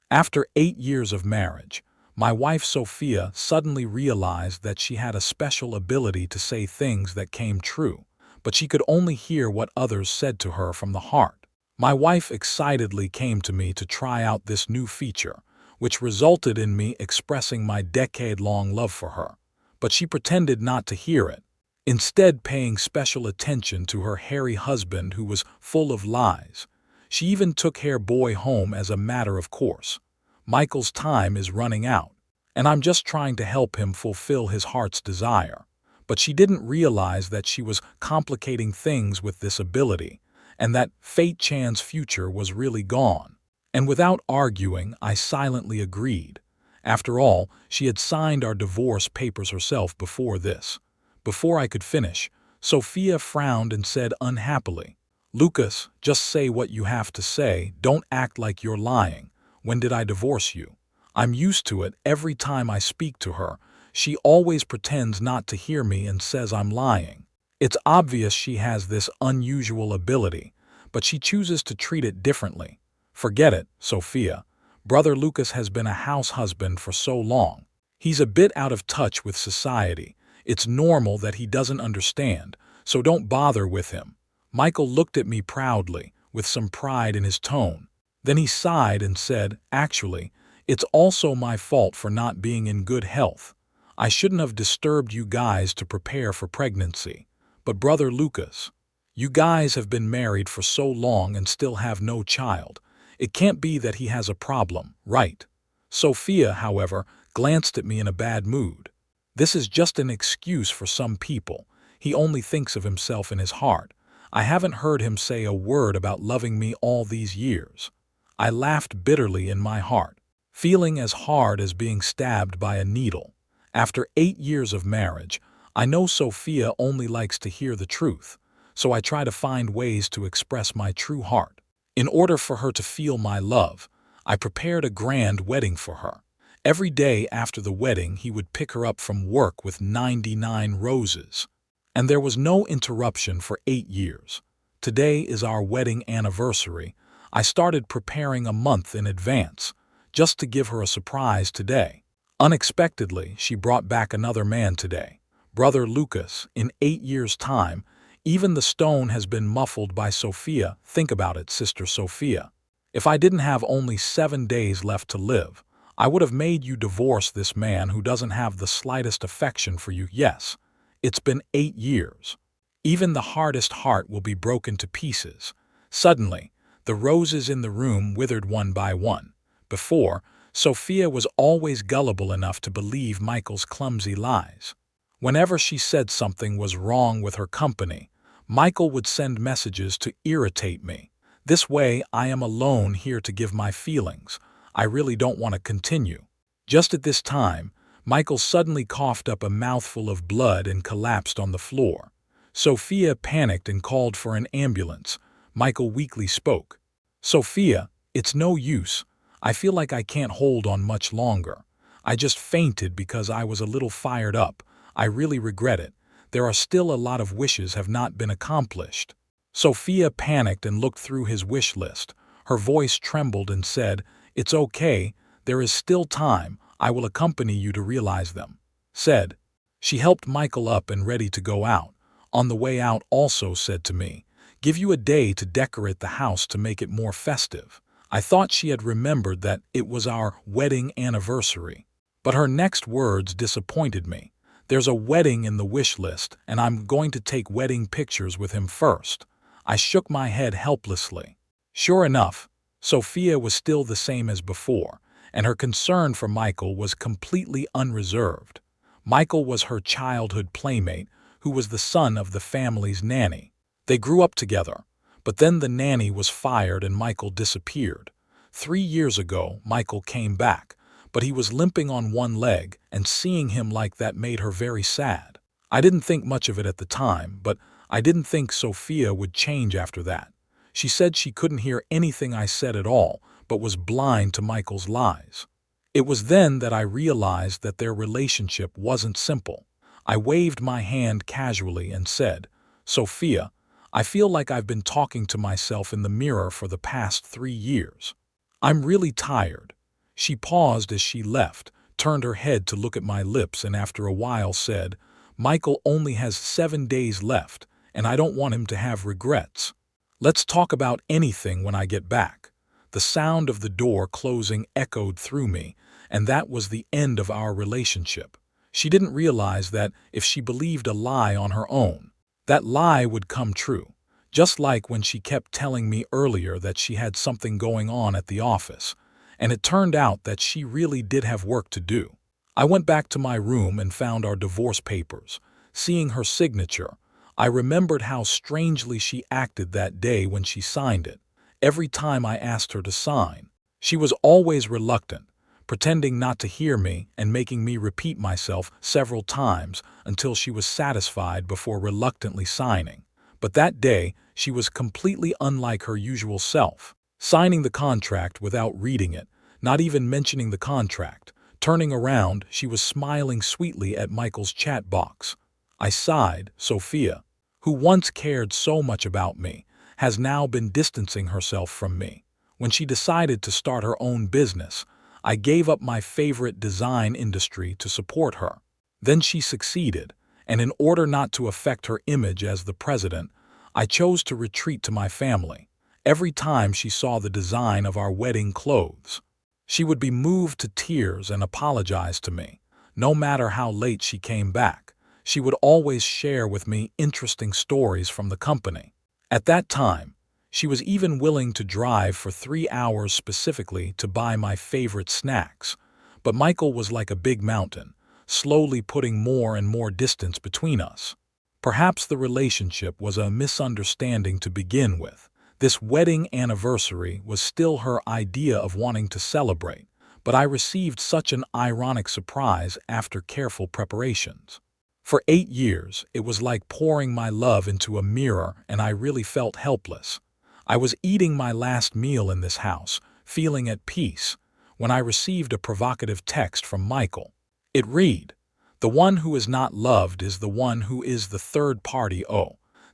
After 8 years of marriage, my wife Sophia suddenly realized that she had a special ability to say things that came true, but she could only hear what others said to her from the heart. My wife excitedly came to me to try out this new feature, which resulted in me expressing my decade-long love for her. But she pretended not to hear it, instead paying special attention to her hairy husband who was full of lies. She even took Hair Boy home as a matter of course. Michael's time is running out, and I'm just trying to help him fulfill his heart's desire. But she didn't realize that she was complicating things with this ability, and that Fate Chan's future was really gone. And without arguing, I silently agreed. After all, she had signed our divorce papers herself before this. Before I could finish, Sophia frowned and said unhappily, "Lucas, just say what you have to say, don't act like you're lying. When did I divorce you?" I'm used to it every time I speak to her. She always pretends not to hear me and says I'm lying. It's obvious she has this unusual ability, but she chooses to treat it differently. Forget it, Sophia. Brother Lucas has been a house husband for so long. He's a bit out of touch with society. It's normal that he doesn't understand, so don't bother with him. Michael looked at me proudly, with some pride in his tone. Then he sighed and said, "Actually, it's also my fault for not being in good health. I shouldn't have disturbed you guys to prepare for pregnancy. But Brother Lucas, you guys have been married for so long and still have no child. It can't be that he has a problem, right?" Sophia, however, glanced at me in a bad mood. "This is just an excuse for some people. He only thinks of himself in his heart. I haven't heard him say a word about loving me all these years." I laughed bitterly in my heart, feeling as hard as being stabbed by a needle. After 8 years of marriage, I know Sophia only likes to hear the truth, so I try to find ways to express my true heart. In order for her to feel my love, I prepared a grand wedding for her. Every day after the wedding, he would pick her up from work with 99 roses. And there was no interruption for 8 years. Today is our wedding anniversary. I started preparing a month in advance, just to give her a surprise today. Unexpectedly, she brought back another man today. Brother Lucas, in 8 years' time, even the stone has been muffled by Sophia. Think about it, Sister Sophia. If I didn't have only 7 days left to live, I would have made you divorce this man who doesn't have the slightest affection for you. Yes, it's been 8 years. Even the hardest heart will be broken to pieces. Suddenly, the roses in the room withered one by one. Before, Sophia was always gullible enough to believe Michael's clumsy lies. Whenever she said something was wrong with her company, Michael would send messages to irritate me. This way, I am alone here to give my feelings. I really don't want to continue. Just at this time, Michael suddenly coughed up a mouthful of blood and collapsed on the floor. Sophia panicked and called for an ambulance. Michael weakly spoke. "Sophia, it's no use. I feel like I can't hold on much longer. I just fainted because I was a little fired up. I really regret it. There are still a lot of wishes have not been accomplished." Sophia panicked and looked through his wish list. Her voice trembled and said, "It's okay. There is still time. I will accompany you to realize them." Said. She helped Michael up and ready to go out. On the way out also said to me, "Give you a day to decorate the house to make it more festive." I thought she had remembered that it was our wedding anniversary. But her next words disappointed me. "There's a wedding in the wish list, and I'm going to take wedding pictures with him first." I shook my head helplessly. Sure enough, Sophia was still the same as before, and her concern for Michael was completely unreserved. Michael was her childhood playmate, who was the son of the family's nanny. They grew up together, but then the nanny was fired and Michael disappeared. 3 years ago, Michael came back, but he was limping on one leg, and seeing him like that made her very sad. I didn't think much of it at the time, but I didn't think Sophia would change after that. She said she couldn't hear anything I said at all, but was blind to Michael's lies. It was then that I realized that their relationship wasn't simple. I waved my hand casually and said, "Sophia, I feel like I've been talking to myself in the mirror for the past 3 years. I'm really tired. She paused as she left, turned her head to look at my lips, and after a while said, "Michael only has 7 days left, and I don't want him to have regrets. Let's talk about anything when I get back." The sound of the door closing echoed through me, and that was the end of our relationship. She didn't realize that if she believed a lie on her own, that lie would come true. Just like when she kept telling me earlier that she had something going on at the office, and it turned out that she really did have work to do. I went back to my room and found our divorce papers. Seeing her signature, I remembered how strangely she acted that day when she signed it. Every time I asked her to sign, she was always reluctant, pretending not to hear me and making me repeat myself several times until she was satisfied before reluctantly signing. But that day, she was completely unlike her usual self, signing the contract without reading it, not even mentioning the contract. Turning around, she was smiling sweetly at Michael's chat box. I sighed. Sophia, who once cared so much about me, has now been distancing herself from me. When she decided to start her own business, I gave up my favorite design industry to support her. Then she succeeded, and in order not to affect her image as the president, I chose to retreat to my family. Every time she saw the design of our wedding clothes, she would be moved to tears and apologize to me. No matter how late she came back, she would always share with me interesting stories from the company. At that time, she was even willing to drive for 3 hours specifically to buy my favorite snacks. But Michael was like a big mountain, slowly putting more and more distance between us. Perhaps the relationship was a misunderstanding to begin with. This wedding anniversary was still her idea of wanting to celebrate, but I received such an ironic surprise after careful preparations. For 8 years, it was like pouring my love into a mirror, and I really felt helpless. I was eating my last meal in this house, feeling at peace, when I received a provocative text from Michael. It read, "The one who is not loved is the one who is the third party."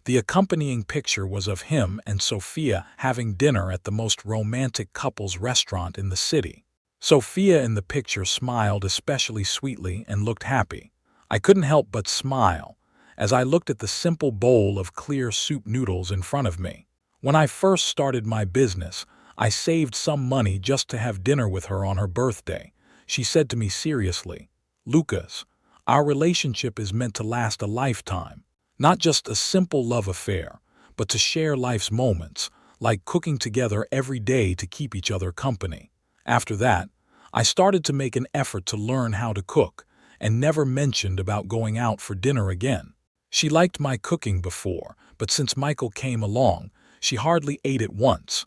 The accompanying picture was of him and Sophia having dinner at the most romantic couples restaurant in the city. Sophia in the picture smiled especially sweetly and looked happy. I couldn't help but smile as I looked at the simple bowl of clear soup noodles in front of me. When I first started my business, I saved some money just to have dinner with her on her birthday. She said to me seriously, "Lucas, our relationship is meant to last a lifetime. Not just a simple love affair, but to share life's moments, like cooking together every day to keep each other company." After that, I started to make an effort to learn how to cook, and never mentioned about going out for dinner again. She liked my cooking before, but since Michael came along, she hardly ate it once.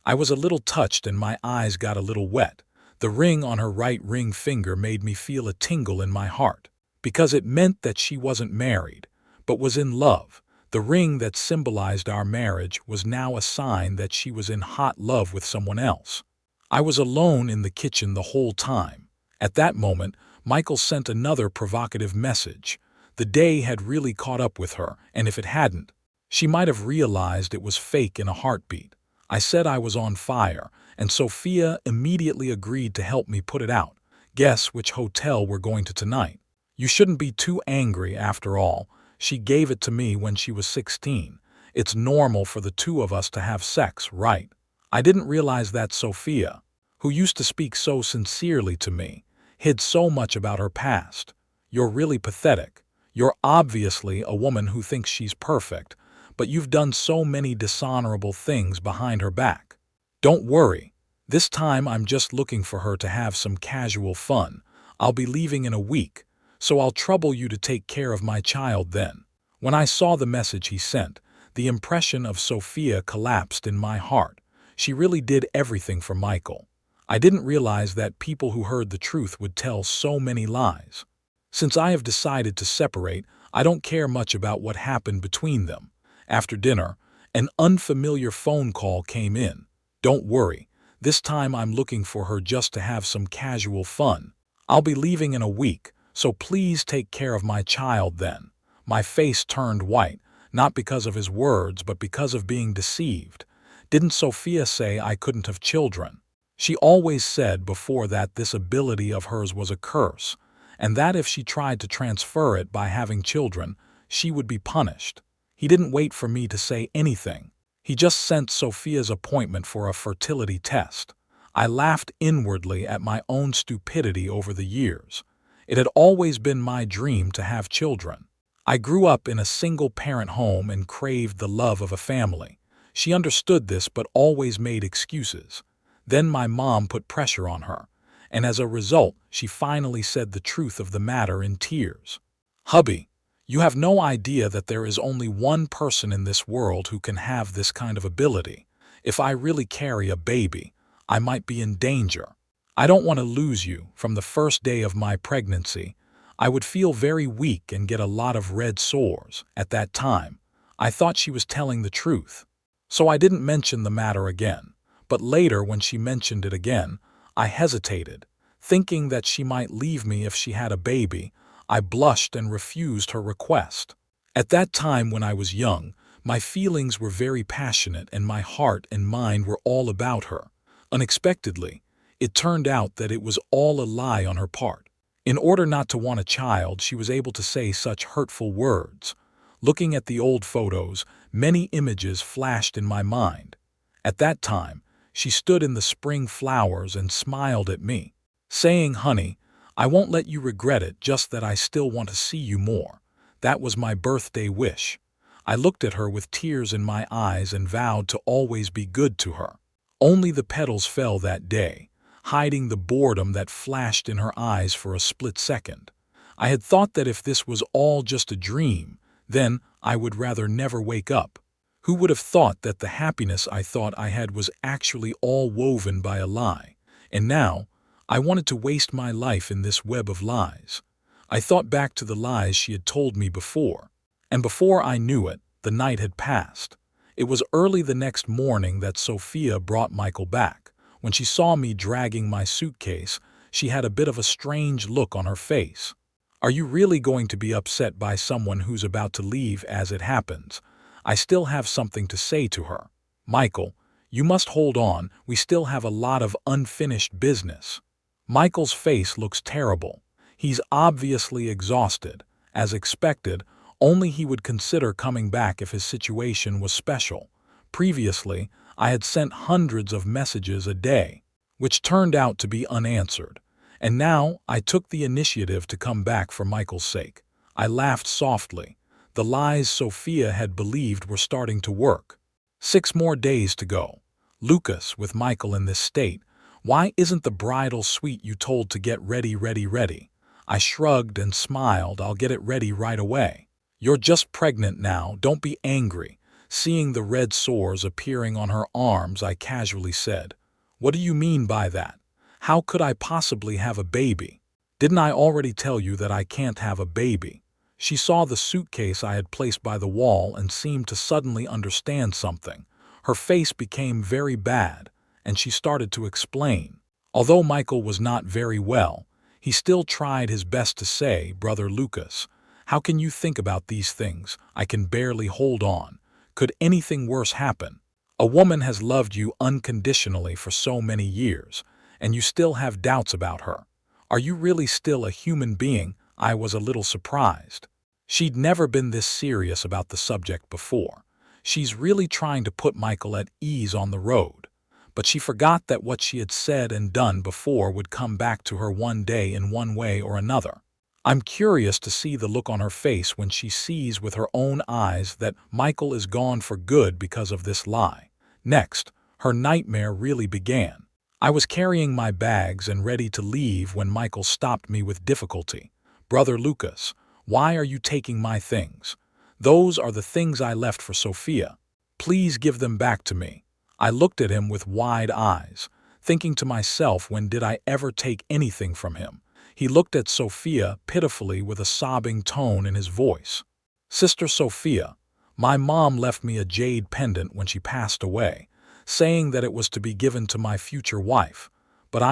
I was a little touched and my eyes got a little wet. The ring on her right ring finger made me feel a tingle in my heart, because it meant that she wasn't married, but was in love. The ring that symbolized our marriage was now a sign that she was in hot love with someone else. I was alone in the kitchen the whole time. At that moment, Michael sent another provocative message. The day had really caught up with her, and if it hadn't, she might have realized it was fake in a heartbeat. I said I was on fire, and Sophia immediately agreed to help me put it out. Guess which hotel we're going to tonight. You shouldn't be too angry after all. She gave it to me when she was 16. It's normal for the two of us to have sex, right? I didn't realize that Sophia, who used to speak so sincerely to me, hid so much about her past. You're really pathetic. You're obviously a woman who thinks she's perfect, but you've done so many dishonorable things behind her back. Don't worry. This time I'm just looking for her to have some casual fun. I'll be leaving in a week, so I'll trouble you to take care of my child then. When I saw the message he sent, the impression of Sophia collapsed in my heart. She really did everything for Michael. I didn't realize that people who heard the truth would tell so many lies. Since I have decided to separate, I don't care much about what happened between them. After dinner, an unfamiliar phone call came in. Don't worry, this time I'm looking for her just to have some casual fun. I'll be leaving in a week, so please take care of my child then. My face turned white, not because of his words, but because of being deceived. Didn't Sophia say I couldn't have children? She always said before that this ability of hers was a curse, and that if she tried to transfer it by having children, she would be punished. He didn't wait for me to say anything. He just sent Sophia's appointment for a fertility test. I laughed inwardly at my own stupidity over the years. It had always been my dream to have children. I grew up in a single-parent home and craved the love of a family. She understood this but always made excuses. Then my mom put pressure on her, and as a result, she finally said the truth of the matter in tears. "Hubby, you have no idea that there is only one person in this world who can have this kind of ability. If I really carry a baby, I might be in danger. I don't want to lose you. From the first day of my pregnancy, I would feel very weak and get a lot of red sores. At that time, I thought she was telling the truth. So I didn't mention the matter again. But later, when she mentioned it again, I hesitated, thinking that she might leave me if she had a baby. I blushed and refused her request. At that time when I was young, my feelings were very passionate and my heart and mind were all about her. Unexpectedly, it turned out that it was all a lie on her part. In order not to want a child, she was able to say such hurtful words. Looking at the old photos, many images flashed in my mind. At that time, she stood in the spring flowers and smiled at me, saying, "Honey, I won't let you regret it, just that I still want to see you more." That was my birthday wish. I looked at her with tears in my eyes and vowed to always be good to her. Only the petals fell that day, hiding the boredom that flashed in her eyes for a split second. I had thought that if this was all just a dream, then I would rather never wake up. Who would have thought that the happiness I thought I had was actually all woven by a lie? And now, I wanted to waste my life in this web of lies. I thought back to the lies she had told me before. And before I knew it, the night had passed. It was early the next morning that Sophia brought Michael back. When she saw me dragging my suitcase, she had a bit of a strange look on her face. "Are you really going to be upset by someone who's about to leave as it happens?" I still have something to say to her. "Michael, you must hold on, we still have a lot of unfinished business." Michael's face looks terrible. He's obviously exhausted. As expected, only he would consider coming back if his situation was special. Previously, I had sent hundreds of messages a day, which turned out to be unanswered. And now I took the initiative to come back for Michael's sake. I laughed softly. The lies Sophia had believed were starting to work. 6 more days to go. "Lucas, with Michael in this state, why isn't the bridal suite you told to get ready ready?" I shrugged and smiled. "I'll get it ready right away." "You're just pregnant now, don't be angry." Seeing the red sores appearing on her arms, I casually said, "What do you mean by that? How could I possibly have a baby? Didn't I already tell you that I can't have a baby?" She saw the suitcase I had placed by the wall and seemed to suddenly understand something. Her face became very bad, and she started to explain. Although Michael was not very well, he still tried his best to say, "Brother Lucas, how can you think about these things? I can barely hold on. Could anything worse happen? A woman has loved you unconditionally for so many years, and you still have doubts about her. Are you really still a human being?" I was a little surprised. She'd never been this serious about the subject before. She's really trying to put Michael at ease on the road. But she forgot that what she had said and done before would come back to her one day in one way or another. I'm curious to see the look on her face when she sees with her own eyes that Michael is gone for good because of this lie. Next, her nightmare really began. I was carrying my bags and ready to leave when Michael stopped me with difficulty. "Brother Lucas, why are you taking my things? Those are the things I left for Sophia. Please give them back to me." I looked at him with wide eyes, thinking to myself, when did I ever take anything from him? He looked at Sophia pitifully with a sobbing tone in his voice. "Sister Sophia, my mom left me a jade pendant when she passed away, saying that it was to be given to my future wife. But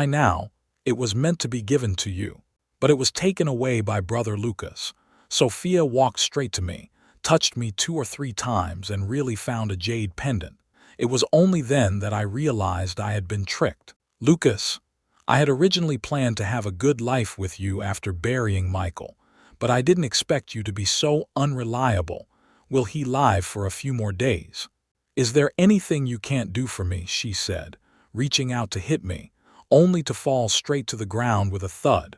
it was meant to be given to you. But it was taken away by Brother Lucas." Sophia walked straight to me, touched me 2 or 3 times, and really found a jade pendant. It was only then that I realized I had been tricked. Lucas, I had originally planned to have a good life with you after burying Michael, but I didn't expect you to be so unreliable. Will he live for a few more days? Is there anything you can't do for me? She said, reaching out to hit me, only to fall straight to the ground with a thud.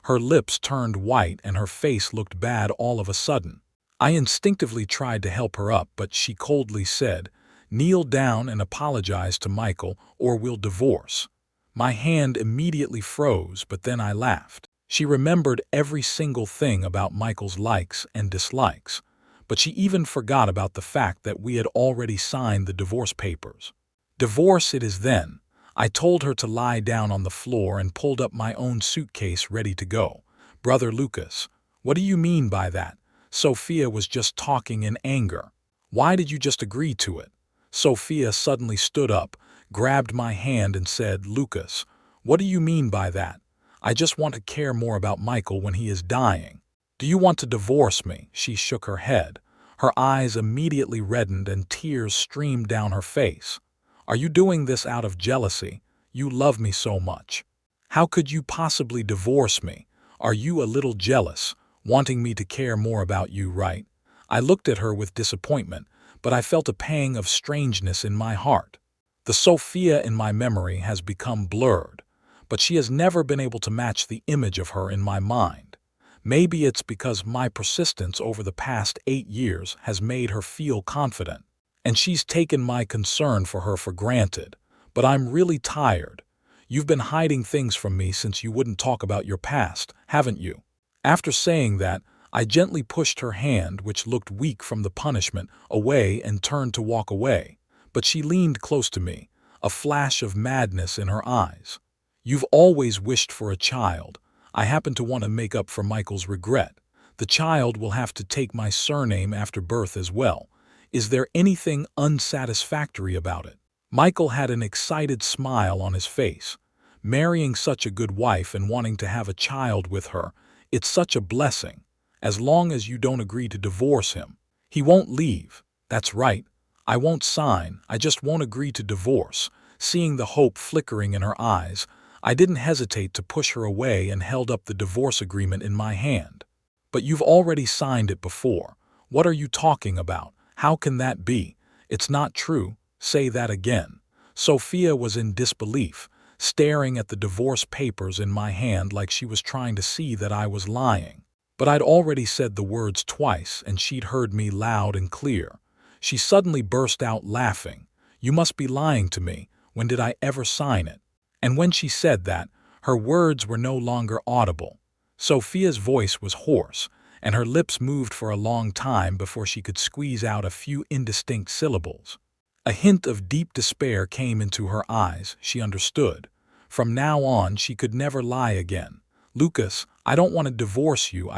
Her lips turned white and her face looked bad all of a sudden. I instinctively tried to help her up, but she coldly said, "Kneel down and apologize to Michael, or we'll divorce." My hand immediately froze, but then I laughed. She remembered every single thing about Michael's likes and dislikes, but she even forgot about the fact that we had already signed the divorce papers. Divorce it is then. I told her to lie down on the floor and pulled up my own suitcase ready to go. Brother Lucas, what do you mean by that? Sophia was just talking in anger. Why did you just agree to it? Sophia suddenly stood up, grabbed my hand and said, Lucas, what do you mean by that? I just want to care more about Michael when he is dying. Do you want to divorce me? She shook her head. Her eyes immediately reddened and tears streamed down her face. Are you doing this out of jealousy? You love me so much. How could you possibly divorce me? Are you a little jealous, wanting me to care more about you, right? I looked at her with disappointment, but I felt a pang of strangeness in my heart. The Sophia in my memory has become blurred, but she has never been able to match the image of her in my mind. Maybe it's because my persistence over the past 8 years has made her feel confident, and she's taken my concern for her for granted. But I'm really tired. You've been hiding things from me since you wouldn't talk about your past, haven't you? After saying that, I gently pushed her hand, which looked weak from the punishment, away and turned to walk away. But she leaned close to me, a flash of madness in her eyes. You've always wished for a child. I happen to want to make up for Michael's regret. The child will have to take my surname after birth as well. Is there anything unsatisfactory about it? Michael had an excited smile on his face. Marrying such a good wife and wanting to have a child with her, it's such a blessing. As long as you don't agree to divorce him. He won't leave. That's right. I won't sign, I just won't agree to divorce. Seeing the hope flickering in her eyes, I didn't hesitate to push her away and held up the divorce agreement in my hand. But you've already signed it before. What are you talking about? How can that be? It's not true. Say that again. Sophia was in disbelief, staring at the divorce papers in my hand like she was trying to see that I was lying. But I'd already said the words twice and she'd heard me loud and clear. She suddenly burst out laughing. You must be lying to me. When did I ever sign it? And when she said that, her words were no longer audible. Sophia's voice was hoarse, and her lips moved for a long time before she could squeeze out a few indistinct syllables. A hint of deep despair came into her eyes. She understood. From now on, she could never lie again. Lucas, I don't want to divorce you,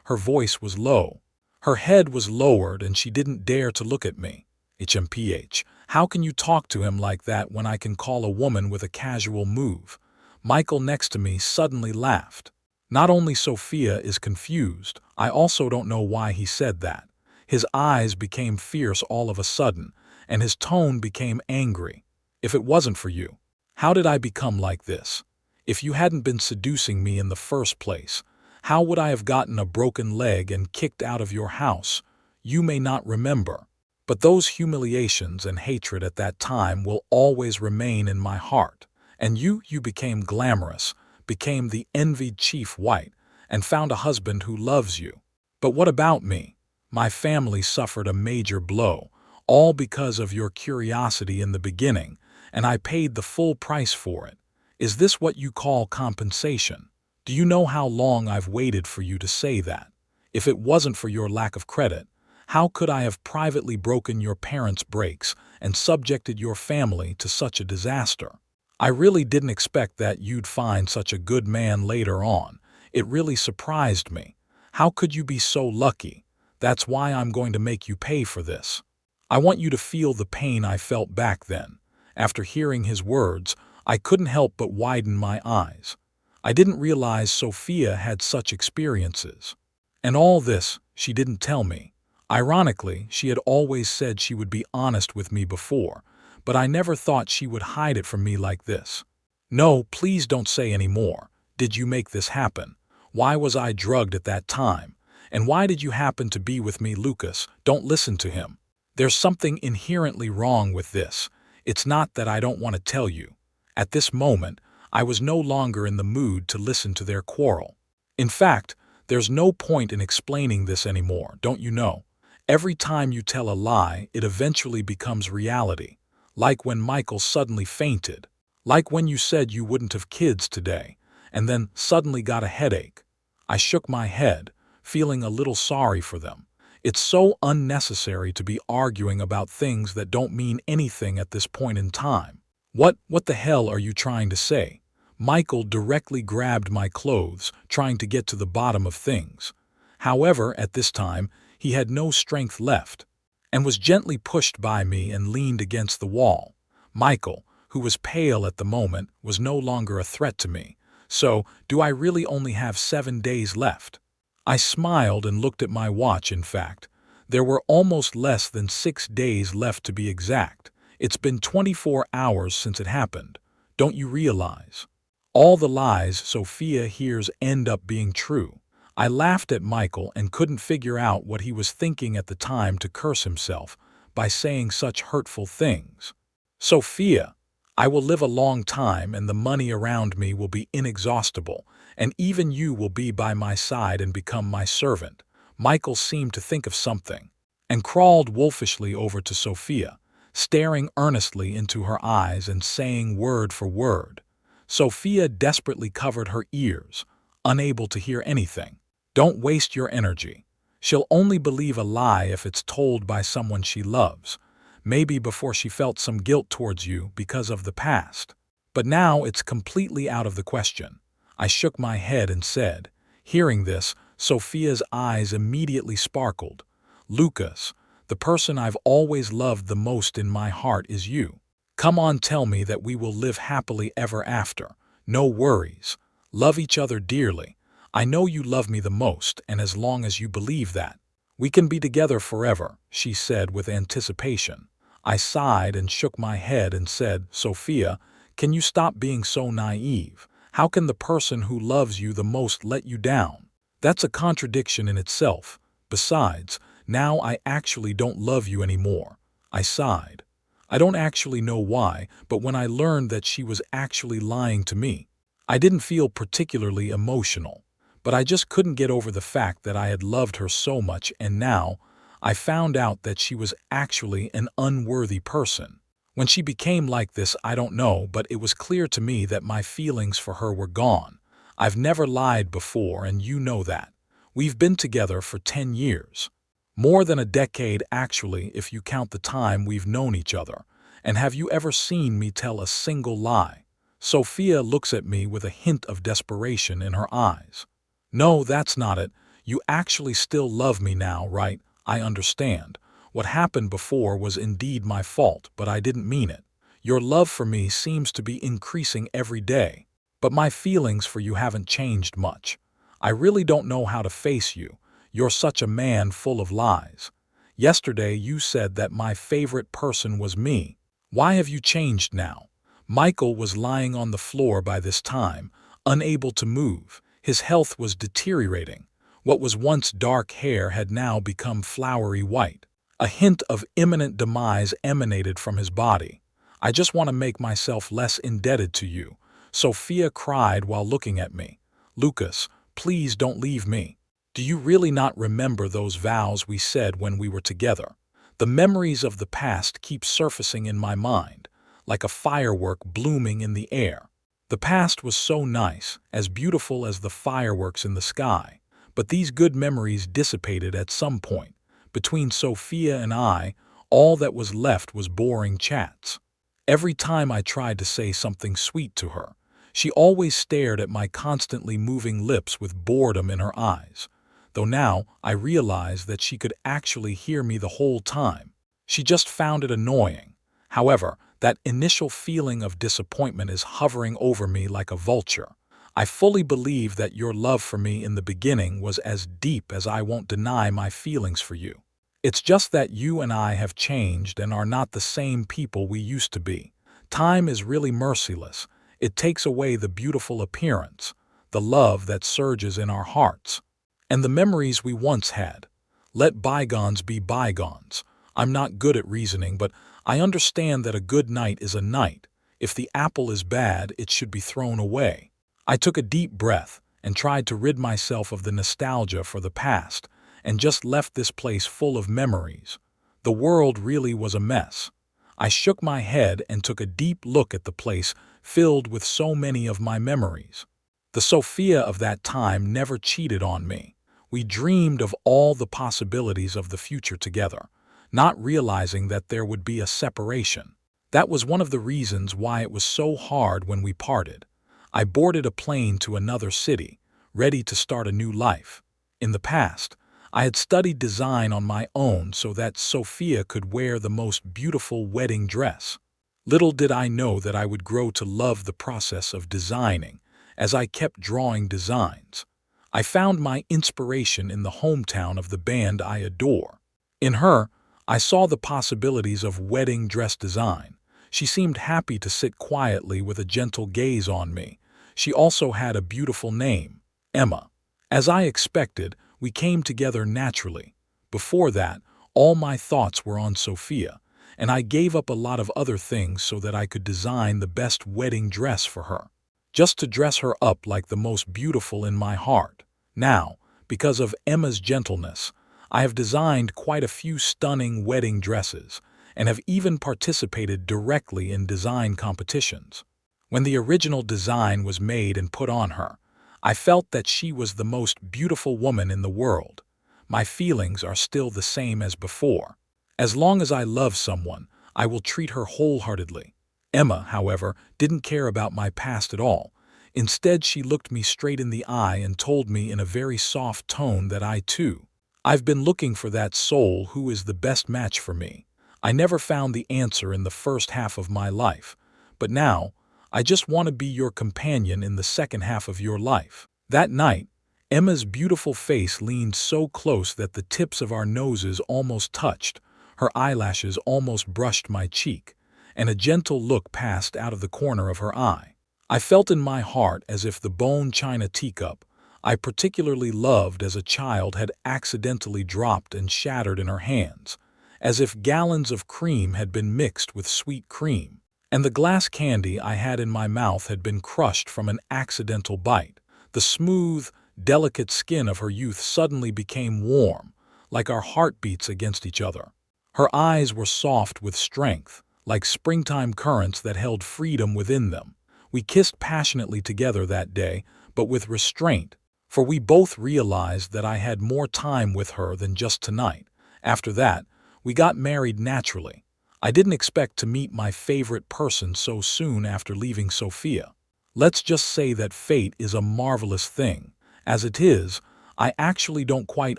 Her voice was low. Her head was lowered and she didn't dare to look at me. HMPH, how can you talk to him like that when I can call a woman with a casual move? Michael next to me suddenly laughed. Not only Sophia is confused, I also don't know why he said that. His eyes became fierce all of a sudden, and his tone became angry. If it wasn't for you, how did I become like this? If you hadn't been seducing me in the first place, how would I have gotten a broken leg and kicked out of your house? You may not remember, but those humiliations and hatred at that time will always remain in my heart. And you became glamorous, became the envied chief white, and found a husband who loves you. But what about me? My family suffered a major blow, all because of your curiosity in the beginning, and I paid the full price for it. Is this what you call compensation? Do you know how long I've waited for you to say that? If it wasn't for your lack of credit, how could I have privately broken your parents' brakes and subjected your family to such a disaster? I really didn't expect that you'd find such a good man later on. It really surprised me. How could you be so lucky? That's why I'm going to make you pay for this. I want you to feel the pain I felt back then. After hearing his words, I couldn't help but widen my eyes. I didn't realize Sophia had such experiences. And all this, she didn't tell me. Ironically, she had always said she would be honest with me before, but I never thought she would hide it from me like this. No, please don't say any more. Did you make this happen? Why was I drugged at that time? And why did you happen to be with me, Lucas? Don't listen to him. There's something inherently wrong with this. It's not that I don't want to tell you. At this moment, I was no longer in the mood to listen to their quarrel. In fact, there's no point in explaining this anymore, don't you know? Every time you tell a lie, it eventually becomes reality. Like when Michael suddenly fainted. Like when you said you wouldn't have kids today, and then suddenly got a headache. I shook my head, feeling a little sorry for them. It's so unnecessary to be arguing about things that don't mean anything at this point in time. What the hell are you trying to say? Michael directly grabbed my clothes, trying to get to the bottom of things. However, at this time, he had no strength left, and was gently pushed by me and leaned against the wall. Michael, who was pale at the moment, was no longer a threat to me. So, do I really only have 7 days left? I smiled and looked at my watch. In fact, there were almost less than 6 days left to be exact. It's been 24 hours since it happened. Don't you realize? All the lies Sophia hears end up being true. I laughed at Michael and couldn't figure out what he was thinking at the time to curse himself by saying such hurtful things. Sophia, I will live a long time and the money around me will be inexhaustible, and even you will be by my side and become my servant. Michael seemed to think of something and crawled wolfishly over to Sophia, staring earnestly into her eyes and saying word for word. Sophia desperately covered her ears, unable to hear anything. Don't waste your energy. She'll only believe a lie if it's told by someone she loves. Maybe before she felt some guilt towards you because of the past. But now it's completely out of the question. I shook my head and said, hearing this, Sophia's eyes immediately sparkled. Lucas, the person I've always loved the most in my heart is you. Come on, tell me that we will live happily ever after. No worries. Love each other dearly. I know you love me the most, and as long as you believe that, we can be together forever, she said with anticipation. I sighed and shook my head and said, Sophia, can you stop being so naive? How can the person who loves you the most let you down? That's a contradiction in itself. Besides, now I actually don't love you anymore. I sighed. I don't actually know why, but when I learned that she was actually lying to me, I didn't feel particularly emotional. But I just couldn't get over the fact that I had loved her so much, and now I found out that she was actually an unworthy person. When she became like this, I don't know, but it was clear to me that my feelings for her were gone. I've never lied before, and you know that. We've been together for 10 years. More than a decade, actually, if you count the time we've known each other. And have you ever seen me tell a single lie? Sophia looks at me with a hint of desperation in her eyes. No, that's not it. You actually still love me now, right? I understand. What happened before was indeed my fault, but I didn't mean it. Your love for me seems to be increasing every day, but my feelings for you haven't changed much. I really don't know how to face you. You're such a man full of lies. Yesterday you said that my favorite person was me. Why have you changed now? Michael was lying on the floor by this time, unable to move. His health was deteriorating. What was once dark hair had now become flowery white. A hint of imminent demise emanated from his body. I just want to make myself less indebted to you, Sophia cried while looking at me. Lucas, please don't leave me. Do you really not remember those vows we said when we were together? The memories of the past keep surfacing in my mind, like a firework blooming in the air. The past was so nice, as beautiful as the fireworks in the sky, but these good memories dissipated at some point. Between Sophia and I, all that was left was boring chats. Every time I tried to say something sweet to her, she always stared at my constantly moving lips with boredom in her eyes. Though now I realize that she could actually hear me the whole time. She just found it annoying. However, that initial feeling of disappointment is hovering over me like a vulture. I fully believe that your love for me in the beginning was as deep as I won't deny my feelings for you. It's just that you and I have changed and are not the same people we used to be. Time is really merciless. It takes away the beautiful appearance, the love that surges in our hearts, and the memories we once had. Let bygones be bygones. I'm not good at reasoning, but I understand that a good night is a night. If the apple is bad, it should be thrown away. I took a deep breath and tried to rid myself of the nostalgia for the past, and just left this place full of memories. The world really was a mess. I shook my head and took a deep look at the place filled with so many of my memories. The Sophia of that time never cheated on me. We dreamed of all the possibilities of the future together, not realizing that there would be a separation. That was one of the reasons why it was so hard when we parted. I boarded a plane to another city, ready to start a new life. In the past, I had studied design on my own so that Sophia could wear the most beautiful wedding dress. Little did I know that I would grow to love the process of designing as I kept drawing designs. I found my inspiration in the hometown of the band I adore. In her, I saw the possibilities of wedding dress design. She seemed happy to sit quietly with a gentle gaze on me. She also had a beautiful name, Emma. As I expected, we came together naturally. Before that, all my thoughts were on Sophia, and I gave up a lot of other things so that I could design the best wedding dress for her, just to dress her up like the most beautiful in my heart. Now, because of Emma's gentleness, I have designed quite a few stunning wedding dresses and have even participated directly in design competitions. When the original design was made and put on her, I felt that she was the most beautiful woman in the world. My feelings are still the same as before. As long as I love someone, I will treat her wholeheartedly. Emma, however, didn't care about my past at all. Instead, she looked me straight in the eye and told me in a very soft tone that I've been looking for that soul who is the best match for me. I never found the answer in the first half of my life, but now, I just want to be your companion in the second half of your life. That night, Emma's beautiful face leaned so close that the tips of our noses almost touched, her eyelashes almost brushed my cheek, and a gentle look passed out of the corner of her eye. I felt in my heart as if the bone china teacup I particularly loved as a child had accidentally dropped and shattered in her hands, as if gallons of cream had been mixed with sweet cream, and the glass candy I had in my mouth had been crushed from an accidental bite. The smooth, delicate skin of her youth suddenly became warm, like our heartbeats against each other. Her eyes were soft with strength, like springtime currents that held freedom within them. We kissed passionately together that day, but with restraint, for we both realized that I had more time with her than just tonight. After that, we got married naturally. I didn't expect to meet my favorite person so soon after leaving Sophia. Let's just say that fate is a marvelous thing. As it is, I actually don't quite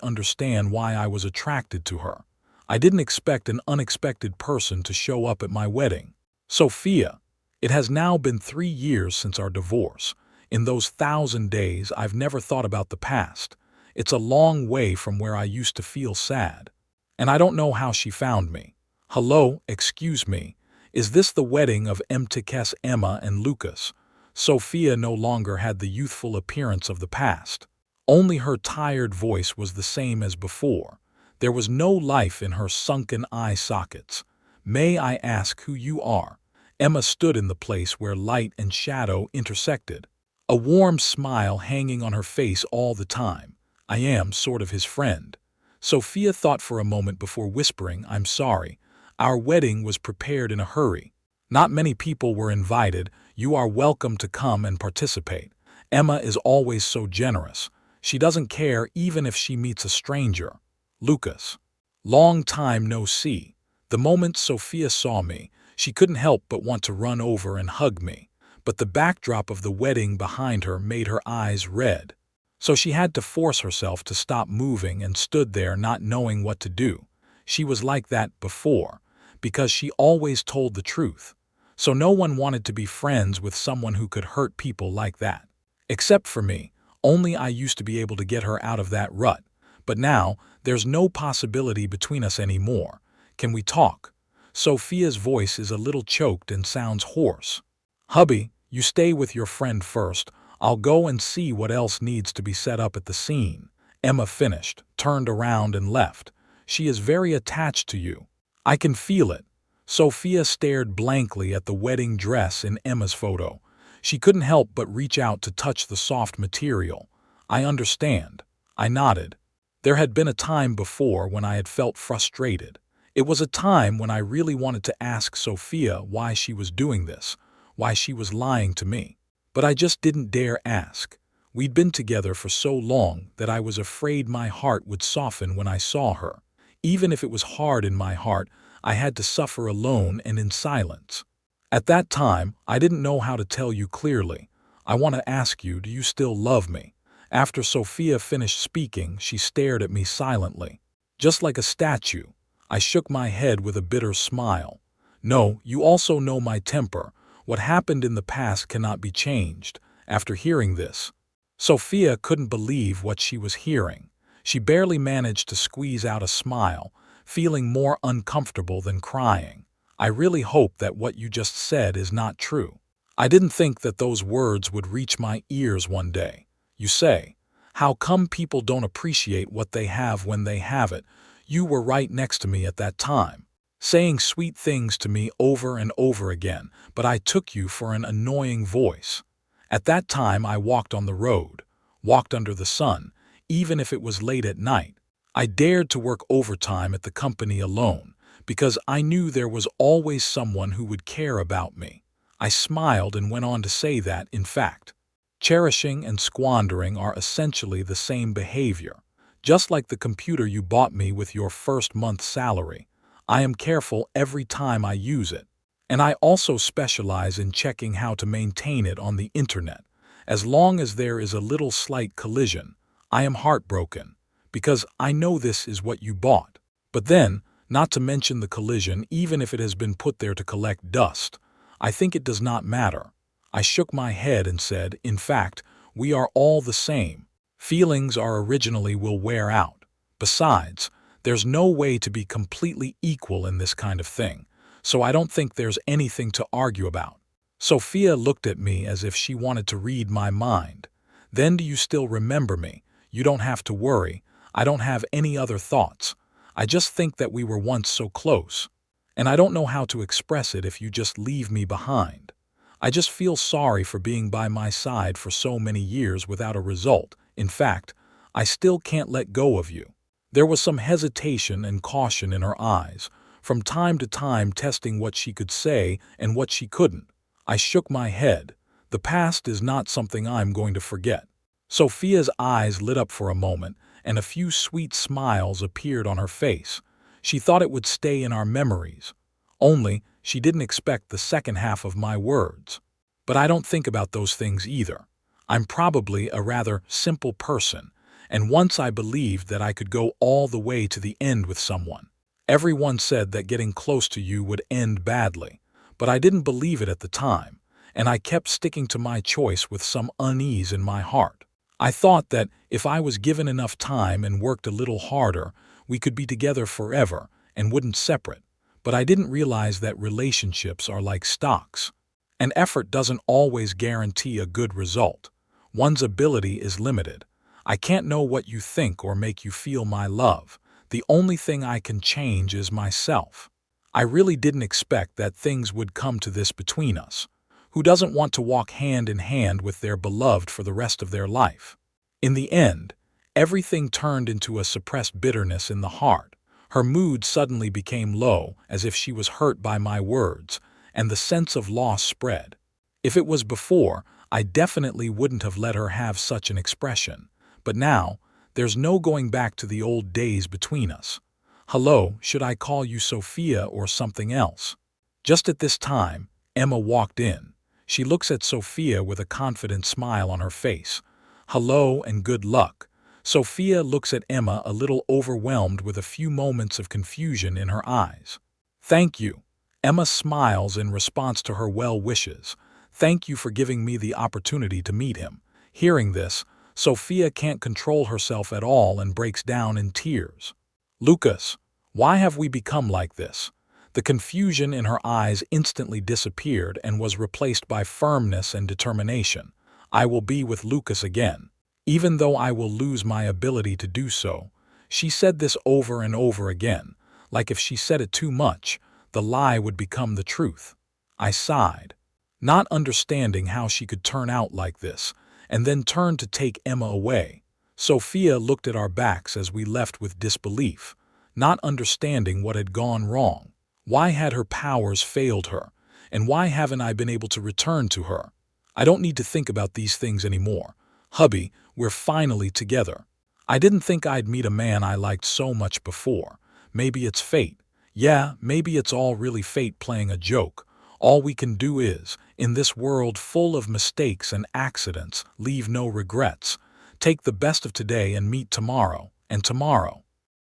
understand why I was attracted to her. I didn't expect an unexpected person to show up at my wedding. Sophia, it has now been 3 years since our divorce. In those 1,000 days, I've never thought about the past. It's a long way from where I used to feel sad. And I don't know how she found me. Hello, excuse me. Is this the wedding of MTK's Emma and Lucas? Sophia no longer had the youthful appearance of the past. Only her tired voice was the same as before. There was no life in her sunken eye sockets. May I ask who you are? Emma stood in the place where light and shadow intersected, a warm smile hanging on her face all the time. I am sort of his friend. Sophia thought for a moment before whispering, I'm sorry. Our wedding was prepared in a hurry. Not many people were invited. You are welcome to come and participate. Emma is always so generous. She doesn't care even if she meets a stranger. Lucas. Long time no see. The moment Sophia saw me, she couldn't help but want to run over and hug me. But the backdrop of the wedding behind her made her eyes red. So she had to force herself to stop moving and stood there not knowing what to do. She was like that before, because she always told the truth. So no one wanted to be friends with someone who could hurt people like that. Except for me, only I used to be able to get her out of that rut. But now, there's no possibility between us anymore. Can we talk? Sophia's voice is a little choked and sounds hoarse. Hubby, You stay with your friend first. I'll go and see what else needs to be set up at the scene." Emma finished, turned around and left. "She is very attached to you. I can feel it." Sophia stared blankly at the wedding dress in Emma's photo. She couldn't help but reach out to touch the soft material. "I understand." I nodded. There had been a time before when I had felt frustrated. It was a time when I really wanted to ask Sophia why she was doing this, why she was lying to me. But I just didn't dare ask. We'd been together for so long that I was afraid my heart would soften when I saw her. Even if it was hard in my heart, I had to suffer alone and in silence. At that time, I didn't know how to tell you clearly. "I want to ask you, do you still love me?" After Sophia finished speaking, she stared at me silently, just like a statue. I shook my head with a bitter smile. "No, you also know my temper. What happened in the past cannot be changed." After hearing this, Sophia couldn't believe what she was hearing. She barely managed to squeeze out a smile, feeling more uncomfortable than crying. "I really hope that what you just said is not true. I didn't think that those words would reach my ears one day. You say, how come people don't appreciate what they have when they have it? You were right next to me at that time, saying sweet things to me over and over again, but I took you for an annoying voice. At that time I walked on the road, walked under the sun, even if it was late at night. I dared to work overtime at the company alone, because I knew there was always someone who would care about me." I smiled and went on to say that, in fact, cherishing and squandering are essentially the same behavior. Just like the computer you bought me with your first month's salary, I am careful every time I use it. And I also specialize in checking how to maintain it on the internet. As long as there is a little slight collision, I am heartbroken, because I know this is what you bought. But then, not to mention the collision, even if it has been put there to collect dust, I think it does not matter. I shook my head and said, "In fact, we are all the same. Feelings are originally will wear out. Besides, there's no way to be completely equal in this kind of thing, so I don't think there's anything to argue about." Sophia looked at me as if she wanted to read my mind. "Then do you still remember me? You don't have to worry. I don't have any other thoughts. I just think that we were once so close. And I don't know how to express it if you just leave me behind. I just feel sorry for being by my side for so many years without a result. In fact, I still can't let go of you." There was some hesitation and caution in her eyes, from time to time testing what she could say and what she couldn't. I shook my head. "The past is not something I'm going to forget." Sophia's eyes lit up for a moment, and a few sweet smiles appeared on her face. She thought it would stay in our memories. Only, she didn't expect the second half of my words. But I don't think about those things either. I'm probably a rather simple person, and once I believed that I could go all the way to the end with someone. Everyone said that getting close to you would end badly, but I didn't believe it at the time, and I kept sticking to my choice with some unease in my heart. I thought that if I was given enough time and worked a little harder, we could be together forever and wouldn't separate. But I didn't realize that relationships are like stocks. And effort doesn't always guarantee a good result. One's ability is limited. I can't know what you think or make you feel my love. The only thing I can change is myself. I really didn't expect that things would come to this between us. Who doesn't want to walk hand in hand with their beloved for the rest of their life? In the end, everything turned into a suppressed bitterness in the heart. Her mood suddenly became low, as if she was hurt by my words, and the sense of loss spread. If it was before, I definitely wouldn't have let her have such an expression. But now, there's no going back to the old days between us. "Hello, should I call you Sophia or something else?" Just at this time, Emma walked in. She looks at Sophia with a confident smile on her face. "Hello and good luck." Sophia looks at Emma a little overwhelmed with a few moments of confusion in her eyes. "Thank you." Emma smiles in response to her well wishes. "Thank you for giving me the opportunity to meet him." Hearing this, Sophia can't control herself at all and breaks down in tears. "Lucas, why have we become like this? The confusion in her eyes instantly disappeared and was replaced by firmness and determination. I will be with Lucas again, even though I will lose my ability to do so. She said this over and over again, like if she said it too much, the lie would become the truth. I sighed, not understanding how she could turn out like this, and then turned to take Emma away. Sophia looked at our backs as we left with disbelief, not understanding what had gone wrong. Why had her powers failed her, and why haven't I been able to return to her? I don't need to think about these things anymore. Hubby, we're finally together. I didn't think I'd meet a man I liked so much before. Maybe it's fate. Yeah, maybe it's all really fate playing a joke. All we can do is, in this world full of mistakes and accidents, leave no regrets. Take the best of today and meet tomorrow, and tomorrow.